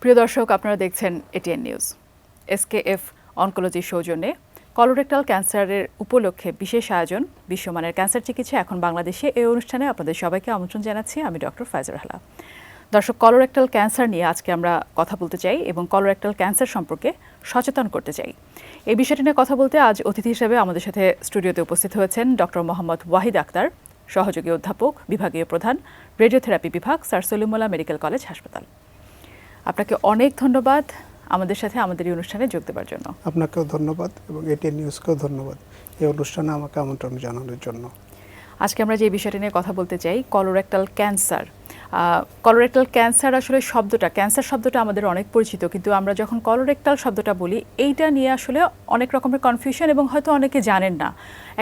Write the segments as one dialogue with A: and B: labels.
A: প্রিয় দর্শক, আপনারা দেখছেন এটিএন নিউজ। এসকেএফ অনকোলজির সৌজন্যে কলোরেক্টাল ক্যান্সারের উপলক্ষে বিশেষ আয়োজন বিশ্বমানের ক্যান্সার চিকিৎসা এখন বাংলাদেশে। এই অনুষ্ঠানে আপনাদের সবাইকে আমন্ত্রণ জানাচ্ছি। আমি ডক্টর ফাইজুর হালা। দর্শক, কলোরেক্টাল ক্যান্সার নিয়ে আজকে আমরা কথা বলতে চাই এবং কলোরেক্টাল ক্যান্সার সম্পর্কে সচেতন করতে চাই। এই বিষয়টি নিয়ে কথা বলতে আজ অতিথি হিসেবে আমাদের সাথে স্টুডিওতে উপস্থিত হয়েছেন ডক্টর মোহাম্মদ ওয়াহিদ আক্তার, সহযোগী অধ্যাপক, বিভাগীয় প্রধান, রেডিওথেরাপি বিভাগ, স্যার সলিমুল্লাহ মেডিকেল কলেজ হাসপাতাল। আপনাকে অনেক ধন্যবাদ আমাদের সাথে আমাদের এই অনুষ্ঠানে যোগ দেওয়ার জন্য।
B: আপনাকেও ধন্যবাদ এবং এটিএন নিউজকেও ধন্যবাদ এই অনুষ্ঠানে আমাকে আমন্ত্রণ জানানোর জন্য।
A: আজকে আমরা যে বিষয়টি নিয়ে কথা বলতে চাই, কলোরেক্টাল ক্যান্সার। কলোরেক্টাল ক্যান্সার আসলে ক্যান্সার শব্দটা আমাদের অনেক পরিচিত, কিন্তু আমরা যখন কলোরেক্টাল শব্দটা বলি এইটা নিয়ে আসলে অনেক রকমের কনফিউশন এবং হয়তো অনেকে জানেন না।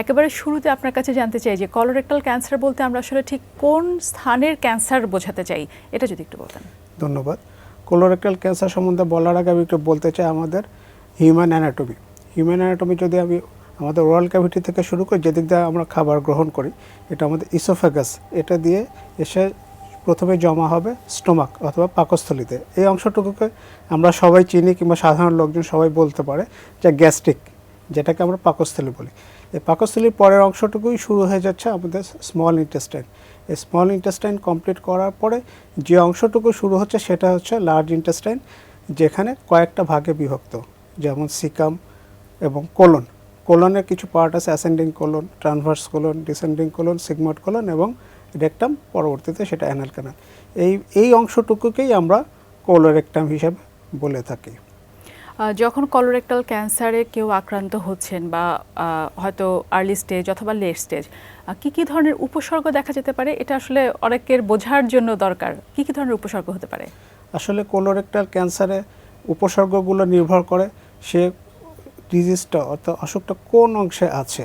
A: একেবারে শুরুতে আপনার কাছে জানতে চাই যে কলোরেক্টাল ক্যান্সার বলতে আমরা আসলে ঠিক কোন স্থানের ক্যান্সার বোঝাতে চাই, এটা যদি একটু বলতেন।
B: ধন্যবাদ। কোলোরেক্টাল ক্যান্সার সম্বন্ধে বলার আগে আমি একটু বলতে চাই আমাদের হিউম্যান অ্যানাটমি যদি আমি আমাদের ওরাল ক্যাভিটি থেকে শুরু করি, যেদিক দিয়ে আমরা খাবার গ্রহণ করি, এটা আমাদের ইসোফেগাস, এটা দিয়ে এসে প্রথমে জমা হবে স্টোমাক অথবা পাকস্থলীতে। এই অংশটুকুকে আমরা সবাই চিনি কিংবা সাধারণ লোকজন সবাই বলতে পারে যে গ্যাস্ট্রিক, যেটাকে আমরা পাকস্থলী বলি। এই পাকস্থলীর পরের অংশটুকুই শুরু হয়ে যাচ্ছে আমাদের স্মল ইন্টেস্টাইন। এই স্মল ইন্টেস্টাইন কমপ্লিট করার পরে যে অংশটুকু শুরু হচ্ছে সেটা হচ্ছে লার্জ ইন্টেস্টাইন, যেখানে কয়েকটা ভাগে বিভক্ত, যেমন সিকাম এবং কোলনের কিছু পার্ট আছে, ascending colon, transverse colon, descending colon, sigmoid colon এবং রেকটাম, পরবর্তীতে সেটা অ্যানাল ক্যানাল। এই অংশটুকুকেই আমরা কোলোরেক্টাম হিসেবে বলে থাকি।
A: যখন কলোরেক্টাল ক্যান্সারে কেউ আক্রান্ত হচ্ছেন বা হয়তো আর্লি স্টেজ অথবা লেট স্টেজ, কী ধরনের উপসর্গ দেখা যেতে পারে, এটা আসলে অনেকের বোঝার জন্য দরকার। কী ধরনের উপসর্গ হতে পারে?
B: আসলে কোলোরেক্টাল ক্যান্সারে উপসর্গগুলো নির্ভর করে সে ডিজিজটা অর্থাৎ অসুখটা কোন অংশে আছে,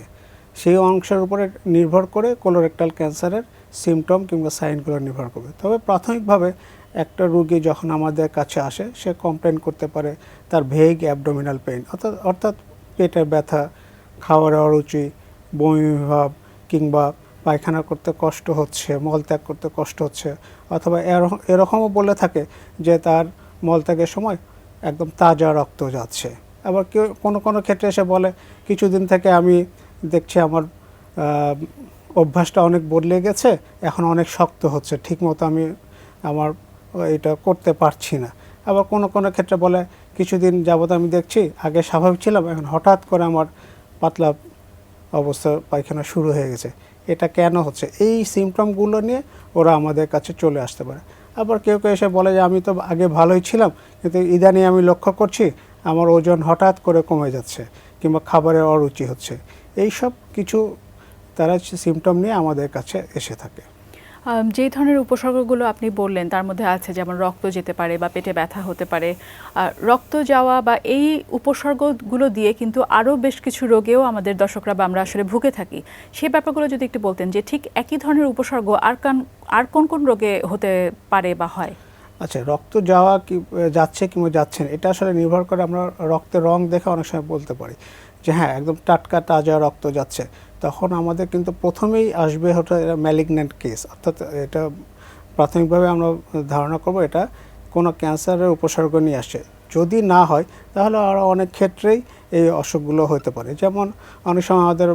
B: সেই অংশের উপরে নির্ভর করে কোলোরেক্টাল ক্যান্সারের সিমটম কিংবা সাইনগুলো নির্ভর করবে। তবে প্রাথমিকভাবে একটা রোগী যখন আমাদের কাছে আসে, সে কমপ্লেন করতে পারে তার ভেগ অ্যাবডোমিনাল পেইন, অর্থাৎ পেটের ব্যথা, খাওয়ারে অরুচি, বমি ভাব, কিংবা পায়খানা করতে কষ্ট হচ্ছে, মলত্যাগ করতে কষ্ট হচ্ছে, অথবা এরকমও বলে থাকে যে তার মলত্যাগের সময় একদম তাজা রক্ত যাচ্ছে। আবার কেউ কোনো ক্ষেত্রে এসে বলে কিছুদিন থেকে আমি দেখছি আমার অভ্যাসটা অনেক বদলে গেছে, এখন অনেক শক্ত হচ্ছে, ঠিকমতো আমি আমার এটা করতে পারছি না। আবার কোনো ক্ষেত্রে বলে কিছুদিন যাবত আমি দেখছি আগে স্বাভাবিক ছিলাম, এখন হঠাৎ করে আমার পাতলা অবস্থা পায়খানা শুরু হয়ে গেছে, এটা কেন হচ্ছে? এই সিমটমগুলো নিয়ে ওরা আমাদের কাছে চলে আসতে পারে। আবার কেউ এসে বলে যে আমি তো আগে ভালোই ছিলাম, কিন্তু ইদানিং আমি লক্ষ্য করছি আমার ওজন হঠাৎ করে কমে যাচ্ছে কিংবা খাবারের অরুচি হচ্ছে। এই সব কিছু তারা সিমটম নিয়ে আমাদের কাছে এসে থাকে।
A: যেই ধরনের উপসর্গগুলো আপনি বললেন তার মধ্যে আছে যেমন রক্ত যেতে পারে বা পেটে ব্যথা হতে পারে। রক্ত যাওয়া বা এই উপসর্গগুলো দিয়ে কিন্তু আরও বেশ কিছু রোগেও আমাদের দর্শকরা বা আমরা আসলে ভুগে থাকি। সেই ব্যাপারগুলো যদি একটু বলতেন যে ঠিক একই ধরনের উপসর্গ আর কোন রোগে হতে পারে বা হয়।
B: আচ্ছা, রক্ত যাওয়া কি যাচ্ছে কিংবা যাচ্ছে না, এটা আসলে নির্ভর করে আমরা রক্তের রং দেখে অনেক সময় বলতে পারি যে হ্যাঁ একদম টাটকা তাজা রক্ত যাচ্ছে। তখন আমাদের কিন্তু প্রথমেই আসবে হয়তো এটা ম্যালিগন্যান্ট কেস, অর্থাৎ এটা প্রাথমিকভাবে আমরা ধারণা করব এটা কোনো ক্যান্সারের উপসর্গ নিয়ে আসছে। যদি না হয় তাহলে আরও অনেক ক্ষেত্রেই এই অসুখগুলো হতে পারে। যেমন অনেক সময় আমাদের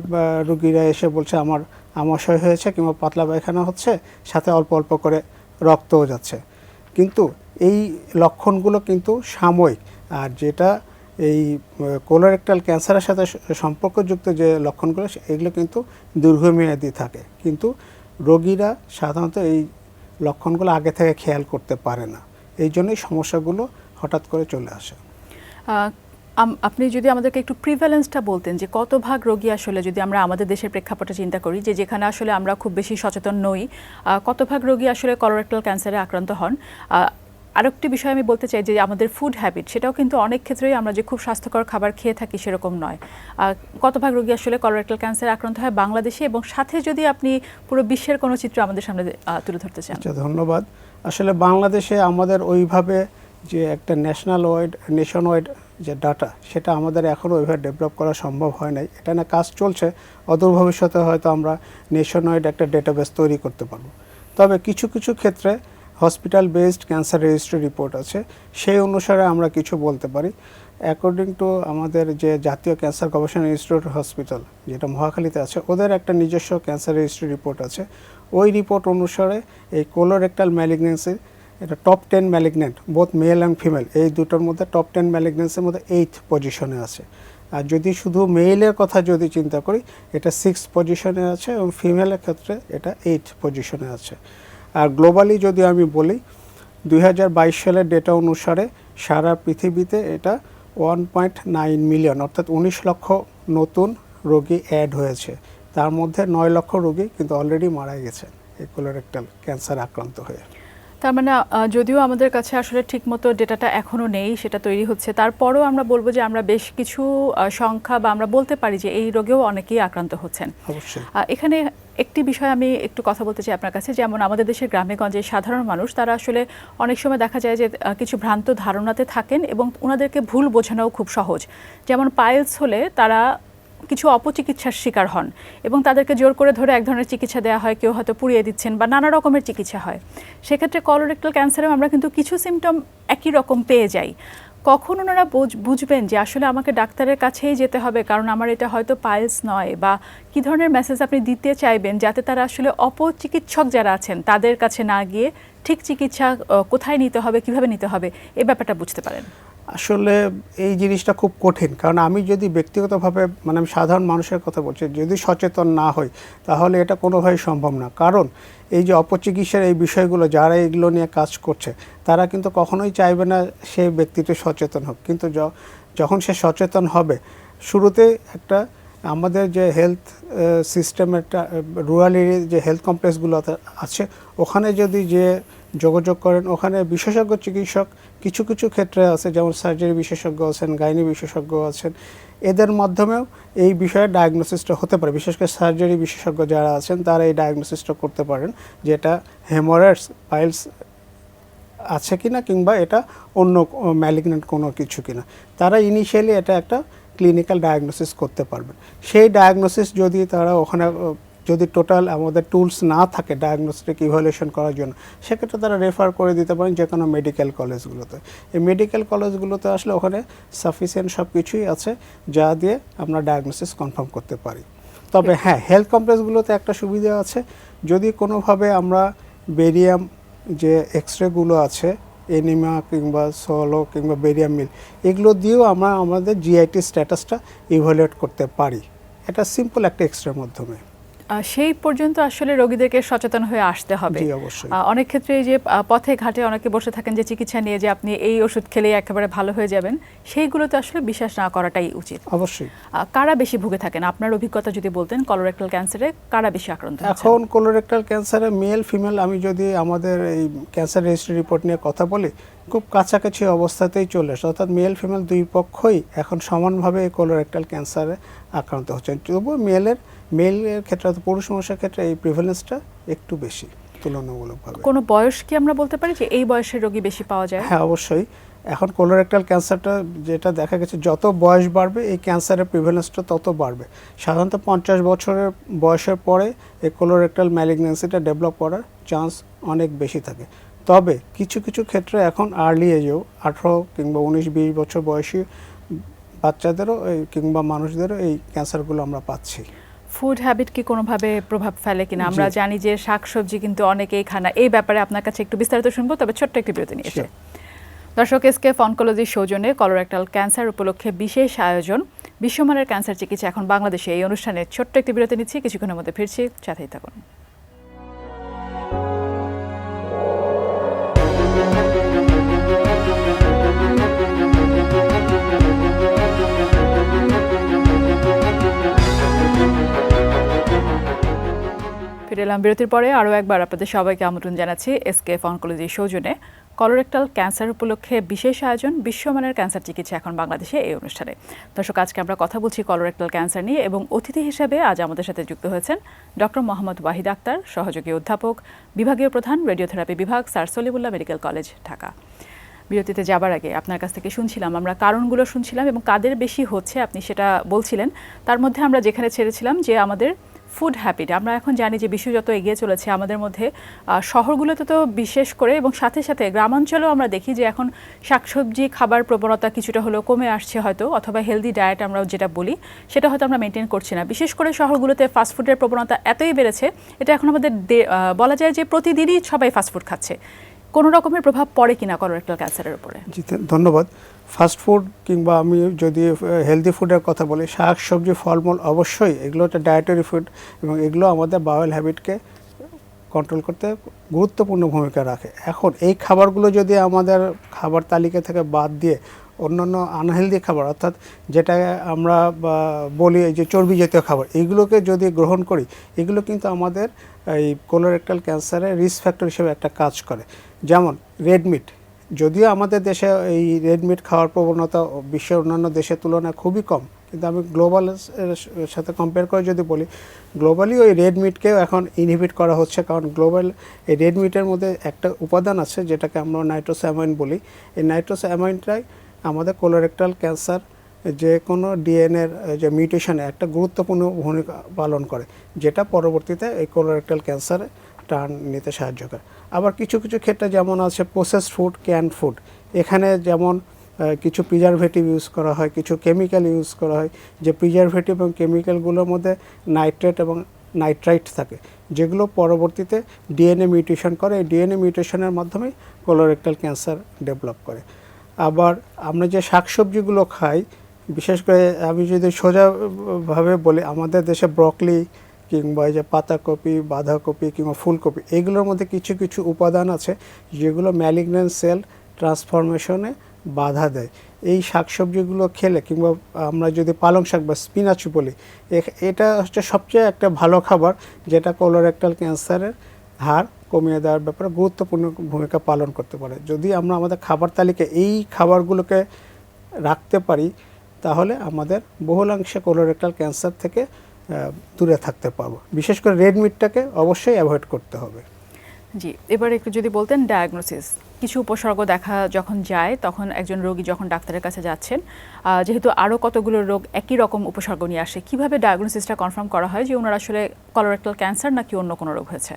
B: রুগীরা এসে বলছে আমার আমাশয় হয়েছে কিংবা পাতলা পায়খানা হচ্ছে, সাথে অল্প অল্প করে রক্তও যাচ্ছে। কিন্তু এই লক্ষণগুলো কিন্তু সাময়িক, আর যেটা এই কোলোরেক্টাল ক্যান্সারের সাথে সম্পর্কযুক্ত যে লক্ষণগুলো এগুলো কিন্তু দীর্ঘমেয়াদী থাকে, কিন্তু রোগীরা সাধারণত এই লক্ষণগুলো আগে থেকে খেয়াল করতে পারে না, এই জন্যই সমস্যাগুলো হঠাৎ করে চলে আসে।
A: আপনি যদি আমাদেরকে একটু প্রিভ্যালেন্সটা বলতেন যে কত ভাগ রোগী আসলে, যদি আমরা আমাদের দেশের প্রেক্ষাপটে চিন্তা করি যে যেখানে আসলে আমরা খুব বেশি সচেতন নই, কত ভাগ রোগী আসলে কলোরেক্টাল ক্যান্সারে আক্রান্ত হন। আরেকটি বিষয় আমি বলতে চাই যে আমাদের ফুড হ্যাবিট, সেটাও কিন্তু অনেক ক্ষেত্রেই আমরা যে খুব স্বাস্থ্যকর খাবার খেয়ে থাকি সেরকম নয়। কত ভাগ রোগী আসলে কলোরেক্টাল ক্যান্সারে আক্রান্ত হয় বাংলাদেশে, এবং সাথে যদি আপনি পুরো বিশ্বের কোনো চিত্র আমাদের সামনে তুলে ধরতে চান।
B: আচ্ছা, ধন্যবাদ। আসলে বাংলাদেশে আমাদের ওইভাবে যে একটা নেশন ওয়াইড যে ডাটা, সেটা আমাদের এখনও ওইভাবে ডেভেলপ করা সম্ভব হয় নাই। এটা না কাজ চলছে, অদূর ভবিষ্যতে হয়তো আমরা নেশন ওয়াইড একটা ডেটাবেস তৈরি করতে পারবো। তবে কিছু ক্ষেত্রে hospital based cancer registry report আছে, সেই অনুসারে আমরা কিছু বলতে পারি। অ্যাকর্ডিং টু আমাদের যে জাতীয় ক্যান্সার গবেষণা ইনস্টিটিউট হসপিটাল যেটা মহাখালীতে আছে, ওদের একটা নিজস্ব ক্যান্সার রেজিস্ট্রি রিপোর্ট আছে। ওই রিপোর্ট অনুসারে এই কোলোরেক্টাল ম্যালিগনেন্সি এটা top 10 malignant, both male and female, এই দুটোর মধ্যে টপ 10 ম্যালিগনেন্সির মধ্যে 8th পজিশনে আছে। আর যদি শুধু মেইলের কথা যদি চিন্তা করি, এটা 6th পজিশনে আছে, এবং ফিমেলের ক্ষেত্রে এটা 8th পজিশনে আছে। আর গ্লোবালি যদি আমি বলি, 2022 সালের ডেটা অনুসারে সারা পৃথিবীতে এটা 1.9 মিলিয়ন, অর্থাৎ 19 লক্ষ নতুন রোগী অ্যাড হয়েছে। তার মধ্যে 9 লক্ষ রোগী কিন্তু অলরেডি মারা গেছে এই কোলোরেক্টাল ক্যান্সার আক্রান্ত হয়ে।
A: তার মানে যদিও আমাদের কাছে আসলে ঠিকমতো ডেটাটা এখনও নেই, সেটা তৈরি হচ্ছে, তারপরেও আমরা বলবো যে আমরা বেশ কিছু সংখ্যা বা আমরা বলতে পারি যে এই রোগেও অনেকেই আক্রান্ত হচ্ছেন।
B: অবশ্যই
A: এখানে একটি বিষয় আমি একটু কথা বলতে চাই আপনার কাছে। যেমন আমাদের দেশের গ্রামে গঞ্জে সাধারণ মানুষ, তারা আসলে অনেক সময় দেখা যায় যে কিছু ভ্রান্ত ধারণাতে থাকেন এবং ওনাদেরকে ভুল বোঝানোও খুব সহজ। যেমন পাইলস হলে তারা কিছু অপচিকিৎসার শিকার হন এবং তাদেরকে জোর করে ধরে এক ধরনের চিকিৎসা দেওয়া হয়, কেউ হয়তো পুড়িয়ে দিচ্ছেন বা নানা রকমের চিকিৎসা হয়। সেক্ষেত্রে কলোরেক্টাল ক্যান্সারেও আমরা কিন্তু কিছু সিমটম একই রকম পেয়ে যাই। কখন ওনারা বুঝবেন যে আসলে আমাকে ডাক্তারের কাছেই যেতে হবে, কারণ আমার এটা হয়তো পাইলস নয়, বা কি ধরনের মেসেজ আপনি দিতে চাইবেন যাতে তারা আসলে অপচিকিৎসক যারা আছেন তাদের কাছে না গিয়ে ঠিক চিকিৎসা কোথায় নিতে হবে, কিভাবে নিতে হবে, এই ব্যাপারটা বুঝতে পারেন?
B: আসলে এই জিনিসটা খুব কঠিন, কারণ আমি যদি ব্যক্তিগতভাবে মানে আমি সাধারণ মানুষের কথা বলছি, যদি সচেতন না হই তাহলে এটা কোনোভাবেই সম্ভব না। কারণ এই যে অপচিকিৎসার এই বিষয়গুলো, যারা এগুলো নিয়ে কাজ করছে তারা কিন্তু কখনোই চাইবে না সেই ব্যক্তিটি সচেতন হোক। কিন্তু যখন সে সচেতন হবে, শুরুতে একটা আমাদের যে হেলথ সিস্টেম, একটা রুরাল এরিয়া যে হেলথ কমপ্লেক্সগুলো আছে, ওখানে যদি যে যোগাযোগ করেন, ওখানে বিশেষজ্ঞ চিকিৎসক কিছু কিছু ক্ষেত্রে আছে, যেমন সার্জারি বিশেষজ্ঞ আছেন, গাইনি বিশেষজ্ঞ আছেন, এদের মাধ্যমেও এই বিষয়ে ডায়াগনোসিসটা হতে পারে। বিশেষ করে সার্জারি বিশেষজ্ঞ যারা আছেন তারা এই ডায়াগনোসিসটা করতে পারেন যে এটা হেমোরয়েডস পাইলস আছে কিনা, কিংবা এটা অন্য ম্যালিগনেন্ট কোনো কিছু কিনা। তারা ইনিশিয়ালি এটা একটা ক্লিনিক্যাল ডায়াগনোসিস করতে পারবেন। সেই ডায়াগনোসিস যদি তারা ওখানে যদি টোটাল আমাদের টুলস না থাকে ডায়াগনস্টিক ইভ্যালুয়েশন করার জন্য, সেক্ষেত্রে তারা রেফার করে দিতে পারেন যে কোনো মেডিকেল কলেজগুলোতে। এই মেডিকেল কলেজগুলোতে আসলে ওখানে সাফিসিয়েন্ট সব কিছুই আছে যা দিয়ে আমরা ডায়াগনোসিস কনফার্ম করতে পারি। তবে হ্যাঁ, হেলথ কমপ্লেক্সগুলোতে একটা সুবিধা আছে, যদি কোনোভাবে আমরা বেরিয়াম যে এক্সরেগুলো আছে, এনিমা কিংবা সলো কিংবা বেরিয়াম মিল, এগুলো দিয়েও আমরা আমাদের জিআইটি স্ট্যাটাসটা ইভ্যালুয়েট করতে পারি। এটা সিম্পল একটা এক্সরের মাধ্যমে।
A: সেই পর্যন্ত আসলে রোগীদেরকে সচেতন হয়ে আসতে হবে।
B: জি, অবশ্যই।
A: অনেক ক্ষেত্রে এই যে পথে ঘাটে অনেকে বসে থাকেন যে চিকিৎসা নিয়ে যে আপনি এই ওষুধ খেলেই একেবারে ভালো হয়ে যাবেন, সেইগুলোতে আসলে বিশ্বাস না করাটাই উচিত।
B: অবশ্যই।
A: কারা বেশি ভুগে থাকেন আপনার অভিজ্ঞতা যদি বলতেন, কলোরেক্টাল ক্যান্সারে কারা বেশি আক্রান্ত হচ্ছেন?
B: এখন কোলোরেক্টাল ক্যান্সারে মেল ফিমেল আমি যদি আমাদের এই ক্যান্সার রেজিস্ট্রি রিপোর্ট নিয়ে কথা বলি, খুব কাছাকাছি অবস্থাতেই চলে আসে, অর্থাৎ মেল ফিমেল দুই পক্ষই এখন সমানভাবে এই কোলোরেক্টাল ক্যান্সারে আক্রান্ত হচ্ছেন। তবুও মেলের ক্ষেত্রে, পুরুষ মানুষের ক্ষেত্রে এই প্রিভ্যালেন্সটা একটু বেশি তুলনামূলকভাবে।
A: কোনো বয়স কি আমরা বলতে পারি যে এই বয়সের রোগী বেশি পাওয়া যায়?
B: হ্যাঁ, অবশ্যই। এখন কোলোরেক্টাল ক্যান্সারটা যেটা দেখা গেছে, যত বয়স বাড়বে এই ক্যান্সারের প্রিভ্যালেন্সটা তত বাড়বে। সাধারণত 50 বছরের বয়সের পরে এই কোলোরেক্টাল ম্যালিগনেন্সিটা ডেভেলপ করার চান্স অনেক বেশি থাকে। তবে কিছু কিছু ক্ষেত্রে এখন আর্লি এজেও 18 কিংবা 19-20 বছর বয়সী বাচ্চাদেরও কিংবা মানুষদেরও এই ক্যান্সারগুলো আমরা পাচ্ছি।
A: ফুড হ্যাবিট কি কোনোভাবে প্রভাব ফেলে কিনা? আমরা জানি যে শাকসবজি কিন্তু অনেকেই খানা, এই ব্যাপারে আপনার কাছে একটু বিস্তারিত শুনবো, তবে ছোট্ট একটি বিরতি নিয়ে এসে। দর্শক, এসকেএফ অনকোলজির সৌজন্যে কলোরেক্টাল ক্যান্সার উপলক্ষে বিশেষ আয়োজন বিশ্বমানের ক্যান্সার চিকিৎসা এখন বাংলাদেশে, এই অনুষ্ঠানে ছোট্ট একটি বিরতি নিচ্ছি, কিছুক্ষণের মধ্যে ফিরছি, সাথেই থাকুন। ফিরে এলাম বিরতির পরে। আরও একবার আপনাদের সবাইকে আমন্ত্রণ জানাচ্ছি এসকেএফ অনকোলজির সৌজন্যে কলোরেক্টাল ক্যান্সার উপলক্ষে বিশেষ আয়োজন বিশ্বমানের ক্যান্সার চিকিৎসা এখন বাংলাদেশে, এই অনুষ্ঠানে। দর্শক, আজকে আমরা কথা বলছি কলোরেক্টাল ক্যান্সার নিয়ে, এবং অতিথি হিসেবে আজ আমাদের সাথে যুক্ত হয়েছেন ডক্টর মোহাম্মদ ওয়াহিদ আক্তার, সহযোগী অধ্যাপক, বিভাগীয় প্রধান, রেডিওথেরাপি বিভাগ, sir Salimullah medical college, Dhaka. বিরতিতে যাবার আগে আপনার কাছ থেকে শুনছিলাম, আমরা কারণগুলো শুনছিলাম এবং কাদের বেশি হচ্ছে আপনি সেটা বলছিলেন। তার মধ্যে আমরা যেখানে ছেড়েছিলাম যে আমাদের ফুড হ্যাবিট, আমরা এখন জানি যে বিশ্ব যত এগিয়ে চলেছে আমাদের মধ্যে শহরগুলোতে তো বিশেষ করে এবং সাথে সাথে গ্রামাঞ্চলেও আমরা দেখি যে এখন শাকসবজি খাবার প্রবণতা কিছুটা হলেও কমে আসছে হয়তো, অথবা হেলদি ডায়েট আমরা যেটা বলি সেটা হয়তো আমরা মেনটেন করছি না। বিশেষ করে শহরগুলোতে ফাস্টফুডের প্রবণতা এতই বেড়েছে, এটা এখন আমাদের বলা যায় যে প্রতিদিনই সবাই ফাস্টফুড খাচ্ছে। কোনো রকমের প্রভাব পড়ে কিনা কলোরেক্টাল ক্যান্সারের উপরে?
B: জি ধন্যবাদ। ফাস্ট ফুড কিংবা আমি যদি হেলদি ফুডের কথা বলি, শাক সবজি ফলমূল অবশ্যই এগুলো একটা ডায়েটারি ফুড এবং এগুলো আমাদের বাওয়েল হ্যাবিটকে কন্ট্রোল করতে গুরুত্বপূর্ণ ভূমিকা রাখে। এখন এই খাবারগুলো যদি আমাদের খাবার তালিকা থেকে বাদ দিয়ে অন্যান্য আনহেলদি খাবার, অর্থাৎ যেটা আমরা বলি এই যে চর্বি জাতীয় খাবার, এইগুলোকে যদি গ্রহণ করি, এগুলো কিন্তু আমাদের এই কোলোরেক্টাল ক্যান্সারের রিস্ক ফ্যাক্টর হিসেবে একটা কাজ করে। যেমন রেড মিট, যদিও আমাদের দেশে এই রেড মিট খাওয়ার প্রবণতা বিশ্বের অন্যান্য দেশের তুলনায় খুবই কম, কিন্তু আমি গ্লোবাল সাথে কম্পেয়ার করে যদি বলি, গ্লোবালি ওই রেড মিটকেও এখন ইনহিবিট করা হচ্ছে। কারণ গ্লোবাল এই রেড মিটের মধ্যে একটা উপাদান আছে যেটাকে আমরা নাইট্রোস্যামাইন বলি। এই নাইট্রোস্যামাইনটাই আমাদের কোলোরেক্টাল ক্যান্সার যে কোনো ডিএনএর যে মিউটেশনে একটা গুরুত্বপূর্ণ ভূমিকা পালন করে, যেটা পরবর্তীতে এই কোলোরেক্টাল ক্যান্সারে টার্ন নিতে সাহায্য করে। আবার কিছু কিছু ক্ষেত্রে যেমন আছে প্রসেসড ফুড, ক্যান্ড ফুড, এখানে যেমন কিছু প্রিজারভেটিভ ইউজ করা হয়, কিছু কেমিক্যাল ইউজ করা হয়, যে প্রিজারভেটিভ এবং কেমিক্যালগুলোর মধ্যে নাইট্রেট এবং নাইট্রাইট থাকে, যেগুলো পরবর্তীতে ডিএনএ মিউটেশন করে। এই ডিএনএ মিউটেশনের মাধ্যমে কোলোরেক্টাল ক্যান্সার ডেভেলপ করে। আবার আমরা যে শাকসবজিগুলো খাই, বিশেষ করে আমি যদি সোজাভাবে বলি, আমাদের দেশে ব্রকলি কিংবা এই যে পাতাকপি, বাঁধাকপি কিংবা ফুলকপি, এগুলোর মধ্যে কিছু কিছু উপাদান আছে যেগুলো ম্যালিগন্যান্ট সেল ট্রান্সফরমেশনে বাধা দেয়। এই শাকসবজিগুলো খেলে, কিংবা আমরা যদি পালং শাক বা স্পিনাচ বলি, এটা হচ্ছে সবচেয়ে একটা ভালো খাবার যেটা কোলোরেক্টাল ক্যান্সারের হার কমিয়ে দেওয়ার ব্যাপারে গুরুত্বপূর্ণ ভূমিকা পালন করতে পারে। যদি আমরা আমাদের খাবার তালিকায় এই খাবারগুলোকে রাখতে পারি, তাহলে আমাদের বহুলাংশে কোলোরেক্টাল ক্যান্সার থেকে দূরে থাকতে পারবো। বিশেষ করে রেড মিটটাকে অবশ্যই অ্যাভয়েড করতে হবে।
A: জি, এবার একটু যদি বলতেন ডায়াগনোসিস, কিছু উপসর্গ দেখা যখন যায় তখন একজন রোগী যখন ডাক্তারের কাছে যাচ্ছেন, যেহেতু আরও কতগুলো রোগ একই রকম উপসর্গ নিয়ে আসে, কিভাবে ডায়াগনোসিসটা কনফার্ম করা হয় যে ওনার আসলে কলোরেক্টাল ক্যান্সার নাকি অন্য কোনো রোগ হয়েছে?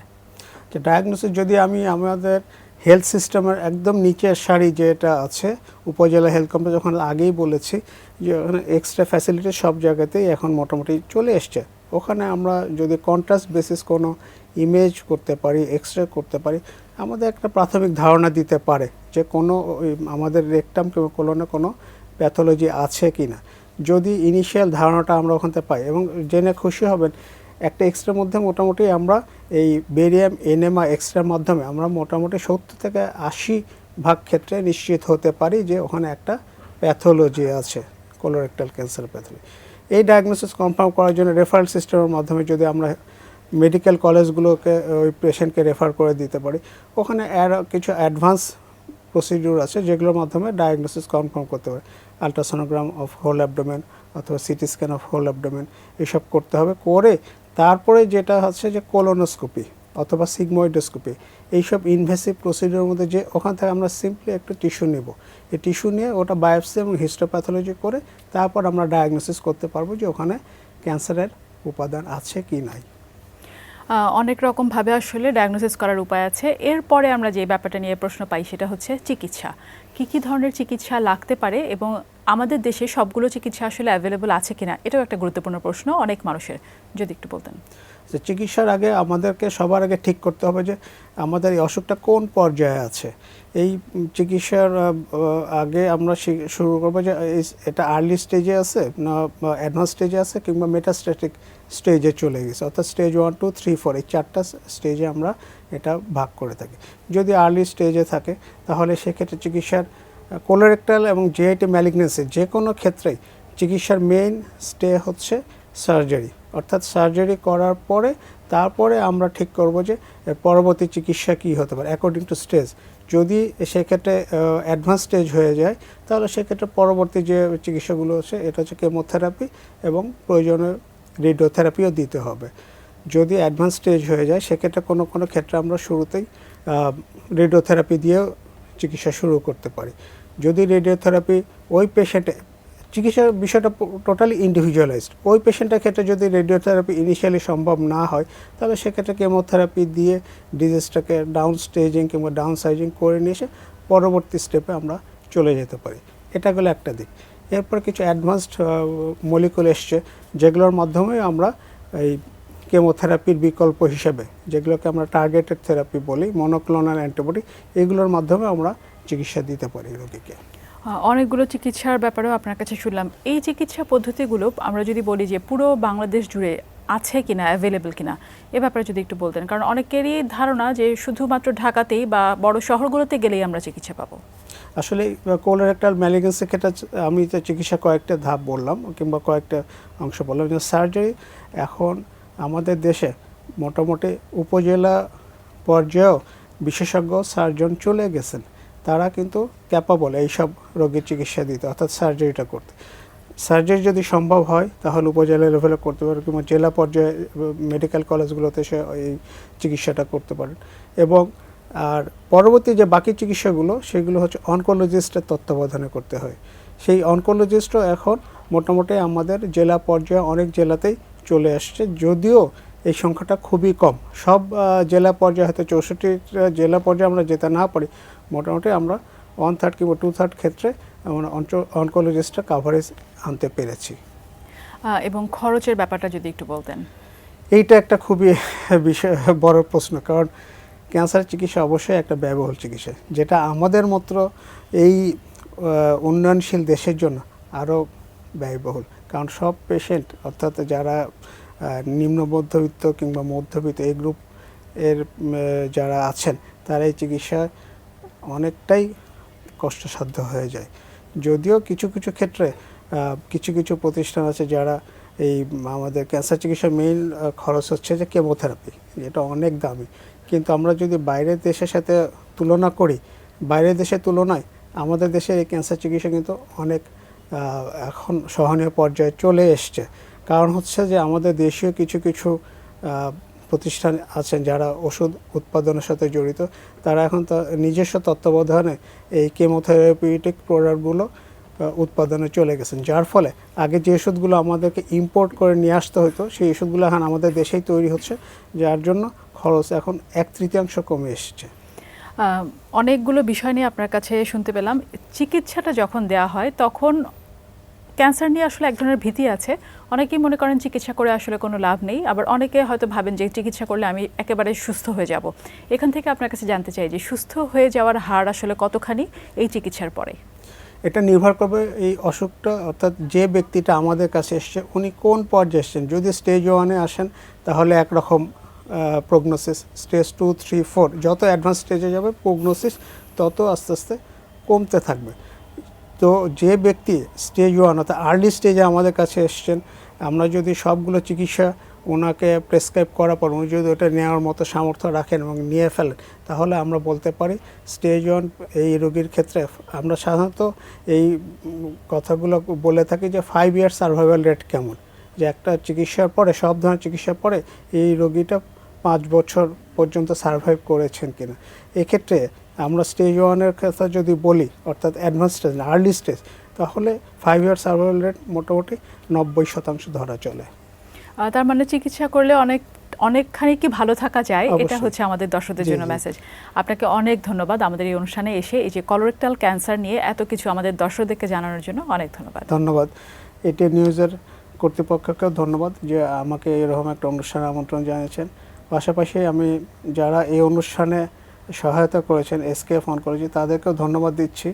B: ডায়াগনোসিস যদি আমি আমাদের হেলথ সিস্টেমের একদম নিচের সারি যেটা আছে, উপজেলা হেলথ কমপ্লেক্স, যখন আগেই বলেছি যে ওখানে এক্সট্রা ফ্যাসিলিটি সব জায়গাতেই এখন মোটামুটি চলে এসছে। ওখানে আমরা যদি কন্ট্রাস্ট বেসিস কোনো ইমেজ করতে পারি, এক্স রে করতে পারি, আমাদের একটা প্রাথমিক ধারণা দিতে পারে যে কোনো আমাদের রেকটাম কিংবা কোলনে কোনো প্যাথোলজি আছে কি না। যদি ইনিশিয়াল ধারণাটা আমরা ওখান থেকে পাই, এবং জেনে খুশি হবেন একটা এক্সরের মধ্যে মোটামুটি আমরা এই বেরিয়াম এনএমা এক্সরের মাধ্যমে আমরা মোটামুটি 70 থেকে 80% ক্ষেত্রে নিশ্চিত হতে পারি যে ওখানে একটা প্যাথোলজি আছে, কোলোরেক্টাল ক্যান্সার প্যাথোলজি। এই ডায়াগনোসিস কনফার্ম করার জন্য রেফারেল সিস্টেমের মাধ্যমে যদি আমরা মেডিকেল কলেজগুলোকে ওই পেশেন্টকে রেফার করে দিতে পারি, ওখানে কিছু অ্যাডভান্স প্রসিডিউর আছে যেগুলোর মাধ্যমে ডায়াগনোসিস কনফার্ম করতে পারে। আলট্রাসোনোগ্রাম অফ হোল অ্যাবডোমেন অথবা CT scan of whole abdomen, এসব করতে হবে। করে তারপরে যেটা হচ্ছে যে কোলোনোস্কোপি অথবা সিগময়েডোস্কোপি, এইসব ইনভেসিভ প্রসিডিউরের মধ্যে যে ওখান থেকে আমরা সিম্পলি একটু টিস্যু নেব, এই টিস্যু নিয়ে ওটা বায়োপসি এবং হিস্টোপ্যাথোলজি করে তারপর আমরা ডায়াগনোসিস করতে পারবো যে ওখানে ক্যান্সারের উপাদান আছে কি নাই।
A: অনেক রকমভাবে আসলে ডায়াগনোসিস করার উপায় আছে। এরপরে আমরা যে ব্যাপারটা নিয়ে প্রশ্ন পাই সেটা হচ্ছে চিকিৎসা। কী ধরনের চিকিৎসা লাগতে পারে এবং আমাদের দেশে সবগুলো চিকিৎসা আসলে অ্যাভেলেবল আছে কিনা, এটাও একটা গুরুত্বপূর্ণ প্রশ্ন অনেক মানুষের, যদি একটু বলতেন।
B: চিকিৎসার আগে আমাদেরকে সবার আগে ঠিক করতে হবে যে আমাদের এই অসুখটা কোন পর্যায়ে আছে। এই চিকিৎসার আগে আমরা শুরু করবো যে এটা আর্লি স্টেজে আছে না অ্যাডভান্স স্টেজে আছে কিংবা মেটাস্ট্যাটিক স্টেজে চলে গেছে, অর্থাৎ স্টেজ 1, 2, 3, 4 এই 4টা স্টেজে আমরা এটা ভাগ করে থাকি। যদি আর্লি স্টেজে থাকে তাহলে সেক্ষেত্রে চিকিৎসার কোলোরেক্টাল এবং জিআইটি ম্যালিগনেন্সি যে কোনো ক্ষেত্রেই চিকিৎসার মেইন স্টে হচ্ছে সার্জারি, অর্থাৎ সার্জারি করার পরে তারপরে আমরা ঠিক করব যে পরবর্তী চিকিৎসা কী হতে পারে অ্যাকর্ডিং টু স্টেজ। যদি সেক্ষেত্রে অ্যাডভান্স স্টেজ হয়ে যায় তাহলে সেক্ষেত্রে পরবর্তী যে চিকিৎসাগুলো আছে এটা হচ্ছে কেমোথেরাপি এবং প্রয়োজনীয় রেডিওথেরাপিও দিতে হবে। যদি অ্যাডভান্স স্টেজ হয়ে যায় সেক্ষেত্রে কোনো কোনো ক্ষেত্রে আমরা শুরুতেই রেডিওথেরাপি দিয়েও চিকিৎসা শুরু করতে পারি। যদি রেডিওথেরাপি ওই পেশেন্টে চিকিৎসার বিষয়টা টোটালি ইন্ডিভিজুয়ালাইজড। ওই পেশেন্টের ক্ষেত্রে যদি রেডিওথেরাপি ইনিশিয়ালি সম্ভব না হয়, তাহলে সেক্ষেত্রে কেমোথেরাপি দিয়ে ডিজিজটাকে ডাউন স্টেজিং কিংবা ডাউন সাইজিং করে নিয়ে এসে পরবর্তী স্টেপে আমরা চলে যেতে পারি। এটা গেলো একটা দিক। এরপর কিছু অ্যাডভান্সড মলিকুল এসছে, যেগুলোর মাধ্যমে আমরা এই কেমোথেরাপির বিকল্প হিসেবে, যেগুলোকে আমরা টার্গেটেড থেরাপি বলি, মনোক্লোনাল অ্যান্টিবডি, এগুলোর মাধ্যমে আমরা চিকিৎসা দিতে পারি রোগীকে।
A: অনেকগুলো চিকিৎসার ব্যাপারেও আপনার কাছে শুনলাম। এই চিকিৎসা পদ্ধতিগুলো আমরা যদি বলি যে পুরো বাংলাদেশ জুড়ে আছে কিনা, অ্যাভেলেবল কিনা, এ ব্যাপারে যদি একটু বলতেন। কারণ অনেকেরই ধারণা যে শুধুমাত্র ঢাকাতেই বা বড় শহরগুলোতে গেলেই আমরা চিকিৎসা পাবো।
B: আসলে কোলোরেক্টাল ম্যালিগেন্সি ক্ষেত্রে আমি তো চিকিৎসা কয়েকটা ধাপ বললাম কিংবা কয়েকটা অংশ বললাম। সার্জারি এখন আমাদের দেশে মোটামুটি উপজেলা পর্যায়েও বিশেষজ্ঞ সার্জন চলে গেছেন, তারা কিন্তু ক্যাপাবল এইসব রোগীর চিকিৎসা দিতে, অর্থাৎ সার্জারিটা করতে। সার্জারি যদি সম্ভব হয় তাহলে উপজেলা লেভেলে করতে পারেন কিংবা জেলা পর্যায়ে মেডিকেল কলেজগুলোতে সে এই চিকিৎসাটা করতে পারেন। এবং আর পরবর্তী যে বাকি চিকিৎসাগুলো, সেগুলো হচ্ছে অনকোলজিস্টের তত্ত্বাবধানে করতে হয়। সেই অনকোলজিস্টও এখন মোটামুটি আমাদের জেলা পর্যায়ে অনেক জেলাতেই চলে আসছে, যদিও এই সংখ্যাটা খুবই কম। সব জেলা পর্যায়ে হয়তো 64 জেলা পর্যায়ে আমরা যেতে না পারি, মোটামুটি আমরা 1/3 কিংবা 2/3 ক্ষেত্রে আমরা অনকোলজিস্টের কাভারেজ আনতে পেরেছি।
A: এবং খরচের ব্যাপারটা যদি একটু বলতেন।
B: এইটা একটা খুবই বিষয়, বড় প্রশ্ন, কারণ ক্যান্সার চিকিৎসা অবশ্যই একটা ব্যয়বহুল চিকিৎসা, যেটা আমাদের মতো এই উন্নয়নশীল দেশের জন্য আরও ব্যয়বহুল। কারণ সব পেশেন্ট, অর্থাৎ যারা নিম্ন মধ্যবিত্ত কিংবা মধ্যবিত্ত এই গ্রুপ এর যারা আছেন, তারা এই চিকিৎসা অনেকটাই কষ্টসাধ্য হয়ে যায়। যদিও কিছু কিছু ক্ষেত্রে কিছু কিছু প্রতিষ্ঠান আছে যারা এই আমাদের ক্যান্সার চিকিৎসার মেইন খরচ হচ্ছে যে কেমোথেরাপি, যেটা অনেক দামি। কিন্তু আমরা যদি বাইরের দেশের সাথে তুলনা করি, বাইরের দেশের তুলনায় আমাদের দেশের এই ক্যান্সার চিকিৎসা কিন্তু অনেক এখন সহনীয় পর্যায়ে চলে এসছে। কারণ হচ্ছে যে আমাদের দেশীয় কিছু কিছু প্রতিষ্ঠান আছেন যারা ওষুধ উৎপাদনের সাথে জড়িত, তারা এখন নিজস্ব তত্ত্বাবধানে এই কেমোথেরাপিউটিক প্রোডাক্টগুলো উৎপাদনে চলে গেছেন, যার ফলে আগে যে ওষুধগুলো আমাদেরকে ইম্পোর্ট করে নিয়ে আসতে হতো, সেই ওষুধগুলো এখন আমাদের দেশেই তৈরি হচ্ছে, যার জন্য খরচ এখন 1/3 কমে এসেছে।
A: অনেকগুলো বিষয় নিয়ে আপনার কাছে শুনতে পেলাম। চিকিৎসাটা যখন দেওয়া হয় তখন ক্যান্সার নিয়ে আসলে এক ধরনের ভীতি আছে। অনেকেই মনে করেন চিকিৎসা করে আসলে কোনো লাভ নেই, আবার অনেকে হয়তো ভাবেন যে চিকিৎসা করলে আমি একেবারে সুস্থ হয়ে যাব। এখান থেকে আপনার কাছে জানতে চাই যে সুস্থ হয়ে যাওয়ার হার আসলে কতখানি এই চিকিৎসার পরে?
B: এটা নির্ভর করবে এই অসুখটা, অর্থাৎ যে ব্যক্তিটা আমাদের কাছে এসছে উনি কোন পর্যায়ে এসছেন। যদি স্টেজ 1-এ আসেন তাহলে একরকম প্রগনোসিস, স্টেজ 2, 3, 4 যত অ্যাডভান্স স্টেজে যাবে প্রগনোসিস তত আস্তে আস্তে কমতে থাকবে। তো যে ব্যক্তি স্টেজ 1 অর্থাৎ আর্লি স্টেজে আমাদের কাছে এসছেন, আমরা যদি সবগুলো চিকিৎসা ওনাকে প্রেসক্রাইব করার পর উনি যদি ওটা নেওয়ার মতো সামর্থ্য রাখেন এবং নিয়ে ফেলেন, তাহলে আমরা বলতে পারি স্টেজ 1 এই রোগীর ক্ষেত্রে আমরা সাধারণত এই কথাগুলো বলে থাকি যে 5 ইয়ার সার্ভাইভাল রেট কেমন, যে একটা চিকিৎসার পরে, সব ধরনের চিকিৎসার পরে এই রোগীটা 5 বছর পর্যন্ত সার্ভাইভ করেছেন কিনা। এক্ষেত্রে আমরা স্টেজ 1-এর কথা যদি বলি, অর্থাৎ অ্যাডভান্স স্টেজ, আর্লি স্টেজ, তাহলে 5 ইয়ার সার্ভাইভাল রেট মোটামুটি 90% ধরা চলে।
A: তার মানে চিকিৎসা করলে অনেকখানি কি ভালো থাকা যায়, এটা
B: অবশ্যই।
A: হচ্ছে আমাদের দর্শকদের জন্য মেসেজ। আপনাকে অনেক ধন্যবাদ আমাদের এই অনুষ্ঠানে এসে এই যে কলোরেক্টাল ক্যান্সার নিয়ে এত কিছু আমাদের দর্শকদেরকে জানানোর জন্য অনেক ধন্যবাদ।
B: ধন্যবাদ এটি নিউজের কর্তৃপক্ষকেও ধন্যবাদ যে আমাকে এরকম একটা অনুষ্ঠানে আমন্ত্রণ জানিয়েছেন। পাশাপাশি আমি যারা এই অনুষ্ঠানে সহায়তা করেছেন এসকেএফ অনকোলজি, তাদেরকেও ধন্যবাদ দিচ্ছি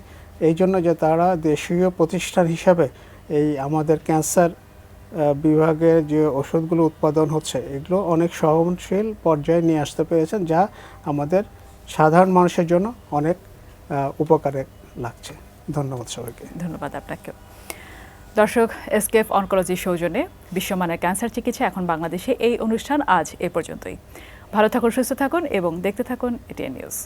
B: এই জন্য যে তারা দেশীয় প্রতিষ্ঠান হিসাবে এই আমাদের ক্যান্সার বিভাগের যে ওষুধগুলো উৎপাদন হচ্ছে এগুলো অনেক সহনশীল পর্যায়ে নিয়ে আসতে পেরেছেন, যা আমাদের সাধারণ মানুষের জন্য অনেক উপকারে লাগছে। ধন্যবাদ সবাইকে।
A: ধন্যবাদ আপনাকেও। দর্শক, এসকেএফ অনকোলজির সৌজন্যে বিশ্বমানের ক্যান্সার চিকিৎসা এখন বাংলাদেশে এই অনুষ্ঠান আজ এ পর্যন্তই। ভালো থাকুন, সুস্থ থাকুন এবং দেখতে থাকুন এটিএন নিউজ।